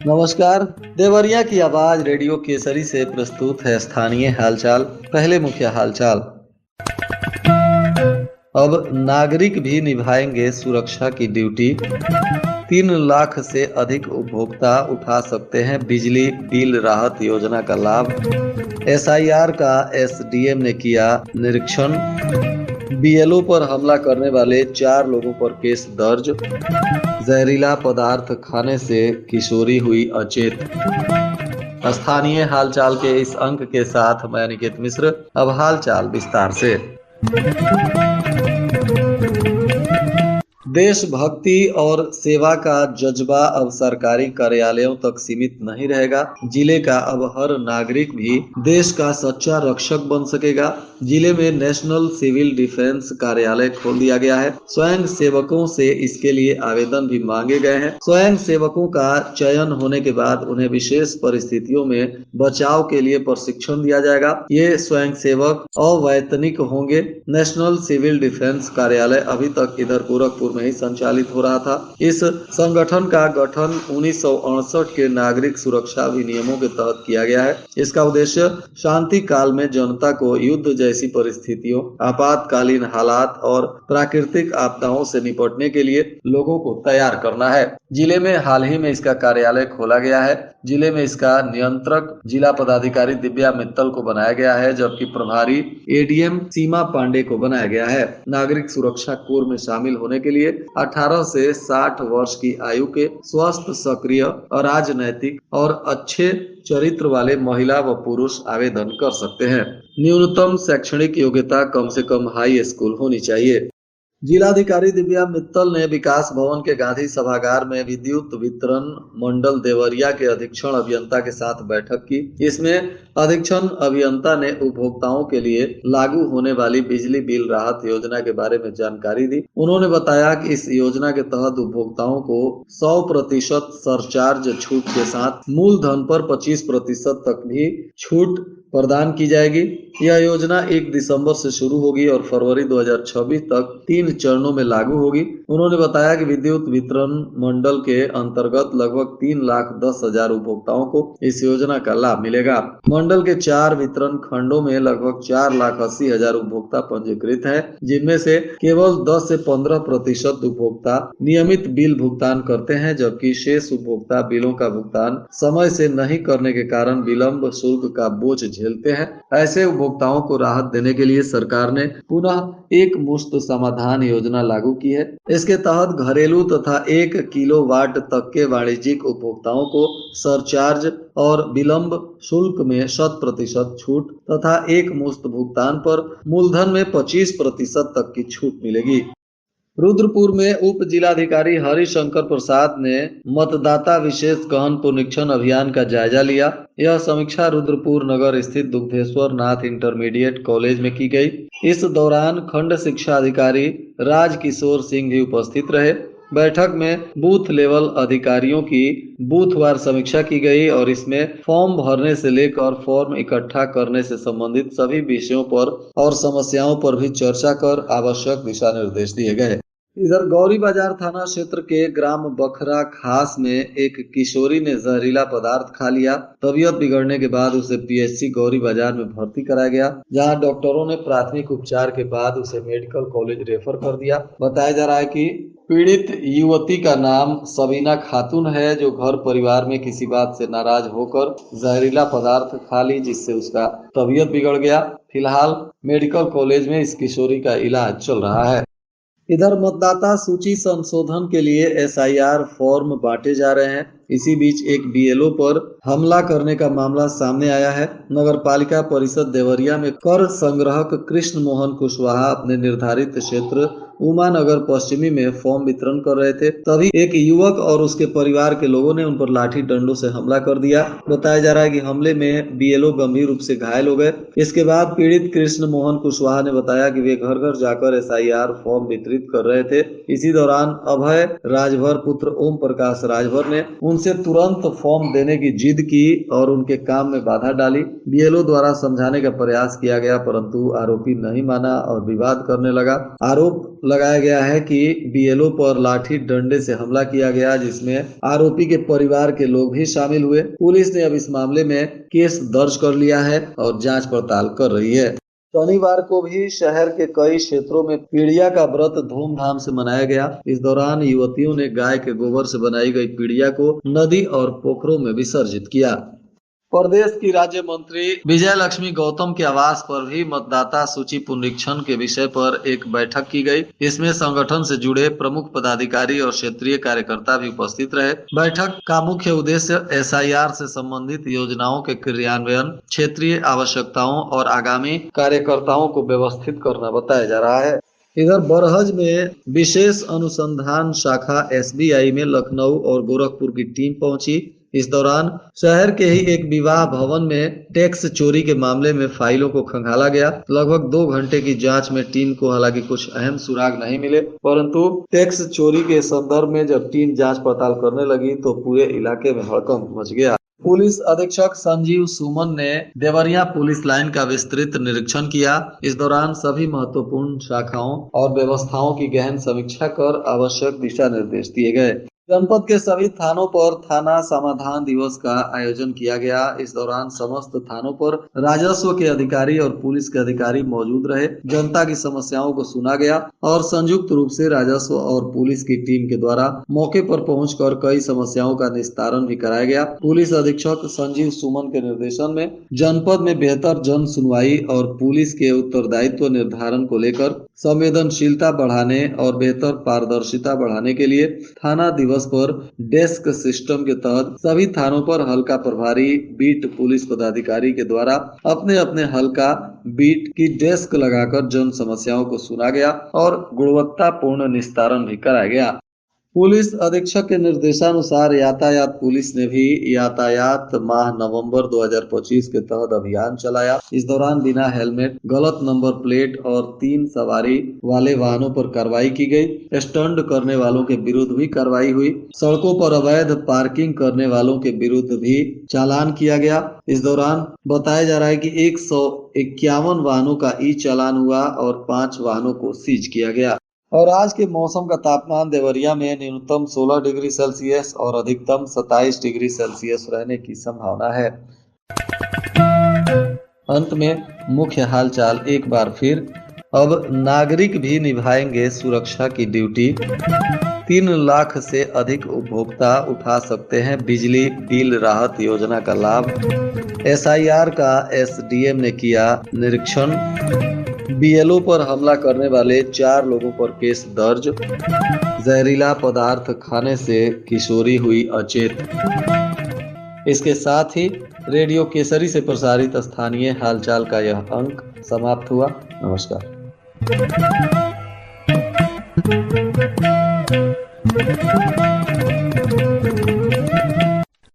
नमस्कार। देवरिया की आवाज रेडियो केसरी से प्रस्तुत है स्थानीय हालचाल। पहले मुख्य हालचाल। अब नागरिक भी निभाएंगे सुरक्षा की ड्यूटी। 3 लाख से अधिक उपभोक्ता उठा सकते हैं बिजली बिल राहत योजना का लाभ। एसआईआर का एसडीएम ने किया निरीक्षण। बीएलओ पर हमला करने वाले 4 लोगों पर केस दर्ज। जहरीला पदार्थ खाने से किशोरी हुई अचेत। स्थानीय हालचाल के इस अंक के साथ मैं अनिकेत मिश्र। अब हालचाल विस्तार से। देशभक्ति और सेवा का जज्बा अब सरकारी कार्यालयों तक सीमित नहीं रहेगा। जिले का अब हर नागरिक भी देश का सच्चा रक्षक बन सकेगा। जिले में नेशनल सिविल डिफेंस कार्यालय खोल दिया गया है। स्वयं सेवकों से इसके लिए आवेदन भी मांगे गए हैं। स्वयं सेवकों का चयन होने के बाद उन्हें विशेष परिस्थितियों में बचाव के लिए प्रशिक्षण दिया जाएगा। ये स्वयं सेवक अवैतनिक होंगे। नेशनल सिविल डिफेंस कार्यालय अभी तक इधर गोरखपुर में ही संचालित हो रहा था। इस संगठन का गठन 1968 के नागरिक सुरक्षा अधिनियमों के तहत किया गया है। इसका उद्देश्य शांति काल में जनता को युद्ध जैसी परिस्थितियों, आपातकालीन हालात और प्राकृतिक आपदाओं से निपटने के लिए लोगों को तैयार करना है। जिले में हाल ही में इसका कार्यालय खोला गया है। जिले में इसका नियंत्रक जिला पदाधिकारी दिव्या मित्तल को बनाया गया है, जबकि प्रभारी एडीएम सीमा पांडे को बनाया गया है। नागरिक सुरक्षा कोर में शामिल होने के लिए 18 से 60 वर्ष की आयु के स्वस्थ, सक्रिय और राजनैतिक और अच्छे चरित्र वाले महिला व पुरुष आवेदन कर सकते हैं। न्यूनतम शैक्षणिक योग्यता कम से कम हाई स्कूल होनी चाहिए। जिलाधिकारी दिव्या मित्तल ने विकास भवन के गांधी सभागार में विद्युत वितरण मंडल देवरिया के अधीक्षण अभियंता के साथ बैठक की। इसमें अधीक्षण अभियंता ने उपभोक्ताओं के लिए लागू होने वाली बिजली बिल राहत योजना के बारे में जानकारी दी। उन्होंने बताया कि इस योजना के तहत उपभोक्ताओं को 100% सरचार्ज छूट के साथ मूलधन पर 25% तक भी छूट प्रदान की जाएगी। यह योजना 1 दिसंबर से शुरू होगी और फरवरी 2026 तक 3 चरणों में लागू होगी। उन्होंने बताया कि विद्युत वितरण मंडल के अंतर्गत लगभग 3,10,000 उपभोक्ताओं को इस योजना का लाभ मिलेगा। मंडल के 4 वितरण खंडों में लगभग 4,80,000 उपभोक्ता पंजीकृत हैं, जिनमें से केवल 10 से 15% उपभोक्ता नियमित बिल भुगतान करते हैं, जबकि शेष उपभोक्ता बिलों का भुगतान समय से नहीं करने के कारण विलंब शुल्क का बोझ झेलते हैं। ऐसे उपभोक्ताओं को राहत देने के लिए सरकार ने पुनः एक मुश्त समाधान योजना लागू की है। इसके तहत घरेलू तथा 1 किलोवाट तक के वाणिज्यिक उपभोक्ताओं को सरचार्ज और विलंब शुल्क में 100% छूट तथा एक मुश्त भुगतान पर मूलधन में 25% तक की छूट मिलेगी। रुद्रपुर में उप जिलाधिकारी हरिशंकर प्रसाद ने मतदाता विशेष गहन पुनरीक्षण अभियान का जायजा लिया। यह समीक्षा रुद्रपुर नगर स्थित दुग्धेश्वर नाथ इंटरमीडिएट कॉलेज में की गई। इस दौरान खंड शिक्षा अधिकारी राजकिशोर सिंह भी उपस्थित रहे। बैठक में बूथ लेवल अधिकारियों की बूथवार समीक्षा की गई और इसमें फॉर्म भरने से लेकर फॉर्म इकट्ठा करने से संबंधित सभी विषयों पर और समस्याओं पर भी चर्चा कर आवश्यक दिशा निर्देश दिए गए। इधर गौरी बाजार थाना क्षेत्र के ग्राम बखरा खास में एक किशोरी ने जहरीला पदार्थ खा लिया। तबीयत बिगड़ने के बाद उसे पीएचसी गौरी बाजार में भर्ती कराया गया, जहां डॉक्टरों ने प्राथमिक उपचार के बाद उसे मेडिकल कॉलेज रेफर कर दिया। बताया जा रहा है कि पीड़ित युवती का नाम सबीना खातून है, जो घर परिवार में किसी बात से नाराज होकर जहरीला पदार्थ खा ली, जिससे उसका तबीयत बिगड़ गया। फिलहाल मेडिकल कॉलेज में इस किशोरी का इलाज चल रहा है। इधर मतदाता सूची संशोधन के लिए एसआईआर फॉर्म बांटे जा रहे हैं। इसी बीच एक बीएलओ पर हमला करने का मामला सामने आया है। नगर पालिका परिषद देवरिया में कर संग्राहक कृष्ण मोहन कुशवाहा अपने निर्धारित क्षेत्र उमा नगर पश्चिमी में फॉर्म वितरण कर रहे थे, तभी एक युवक और उसके परिवार के लोगों ने उन पर लाठी डंडों से हमला कर दिया। बताया जा रहा है कि हमले में बीएलओ गंभीर रूप से घायल हो गए। इसके बाद पीड़ित कृष्ण मोहन कुशवाहा ने बताया कि वे घर घर जाकर एसआईआर फॉर्म वितरित कर रहे थे। इसी दौरान अभय राजभर पुत्र ओम प्रकाश राजभर ने उनसे तुरंत फॉर्म देने की जिद की और उनके काम में बाधा डाली। बीएलओ द्वारा समझाने का प्रयास किया गया, परंतु आरोपी नहीं माना और विवाद करने लगा। आरोप लगाया गया है कि बीएलओ पर लाठी डंडे से हमला किया गया, जिसमें आरोपी के परिवार के लोग भी शामिल हुए। पुलिस ने अब इस मामले में केस दर्ज कर लिया है और जांच पड़ताल कर रही है। शनिवार को भी शहर के कई क्षेत्रों में पीड़िया का व्रत धूमधाम से मनाया गया। इस दौरान युवतियों ने गाय के गोबर से बनाई गई पीड़िया को नदी और पोखरों में विसर्जित किया। प्रदेश की राज्य मंत्री विजय लक्ष्मी गौतम के आवास पर भी मतदाता सूची पुनरीक्षण के विषय पर एक बैठक की गई। इसमें संगठन से जुड़े प्रमुख पदाधिकारी और क्षेत्रीय कार्यकर्ता भी उपस्थित रहे। बैठक का मुख्य उद्देश्य एसआईआर से संबंधित योजनाओं के क्रियान्वयन, क्षेत्रीय आवश्यकताओं और आगामी कार्यकर्ताओं को व्यवस्थित करना बताया जा रहा है। इधर बरहज में विशेष अनुसंधान शाखा एसबीआई में लखनऊ और गोरखपुर की टीम पहुंची। इस दौरान शहर के ही एक विवाह भवन में टैक्स चोरी के मामले में फाइलों को खंगाला गया। लगभग 2 घंटे की जांच में टीम को हालांकि कुछ अहम सुराग नहीं मिले, परंतु टैक्स चोरी के संदर्भ में जब टीम जांच पड़ताल करने लगी तो पूरे इलाके में हड़कंप मच गया। पुलिस अधीक्षक संजीव सुमन ने देवरिया पुलिस लाइन का विस्तृत निरीक्षण किया। इस दौरान सभी महत्वपूर्ण शाखाओं और व्यवस्थाओं की गहन समीक्षा कर आवश्यक दिशा निर्देश दिए गए। जनपद के सभी थानों पर थाना समाधान दिवस का आयोजन किया गया। इस दौरान समस्त थानों पर राजस्व के अधिकारी और पुलिस के अधिकारी मौजूद रहे। जनता की समस्याओं को सुना गया और संयुक्त रूप से राजस्व और पुलिस की टीम के द्वारा मौके पर पहुंचकर कई समस्याओं का निस्तारण भी कराया गया। पुलिस अधीक्षक संजीव सुमन के निर्देशन में जनपद में बेहतर जन सुनवाई और पुलिस के उत्तरदायित्व निर्धारण को लेकर संवेदनशीलता बढ़ाने और बेहतर पारदर्शिता बढ़ाने के लिए थाना दिवस पर डेस्क सिस्टम के तहत सभी थानों पर हल्का प्रभारी बीट पुलिस पदाधिकारी के द्वारा अपने अपने हल्का बीट की डेस्क लगाकर जन समस्याओं को सुना गया और गुणवत्तापूर्ण निस्तारण भी कराया गया। पुलिस अधीक्षक के निर्देशानुसार यातायात पुलिस ने भी यातायात माह नवंबर 2025 के तहत अभियान चलाया। इस दौरान बिना हेलमेट, गलत नंबर प्लेट और 3 सवारी वाले वाहनों पर कार्रवाई की गई। स्टंट करने वालों के विरुद्ध भी कार्रवाई हुई। सड़कों पर अवैध पार्किंग करने वालों के विरुद्ध भी चालान किया गया। इस दौरान बताया जा रहा है कि 151 वाहनों का ई चालान हुआ और 5 वाहनों को सीज किया गया। और आज के मौसम का तापमान देवरिया में न्यूनतम 16 डिग्री सेल्सियस और अधिकतम 27 डिग्री सेल्सियस रहने की संभावना है। अंत में मुख्य हालचाल एक बार फिर। अब नागरिक भी निभाएंगे सुरक्षा की ड्यूटी। 3 लाख से अधिक उपभोक्ता उठा सकते हैं बिजली बिल राहत योजना का लाभ। एसआईआर का एसडीएम ने किया निरीक्षण। बीएलओ पर हमला करने वाले 4 लोगों पर केस दर्ज। जहरीला पदार्थ खाने से किशोरी हुई अचेत। इसके साथ ही रेडियो केसरी से प्रसारित स्थानीय हालचाल का यह अंक समाप्त हुआ। नमस्कार।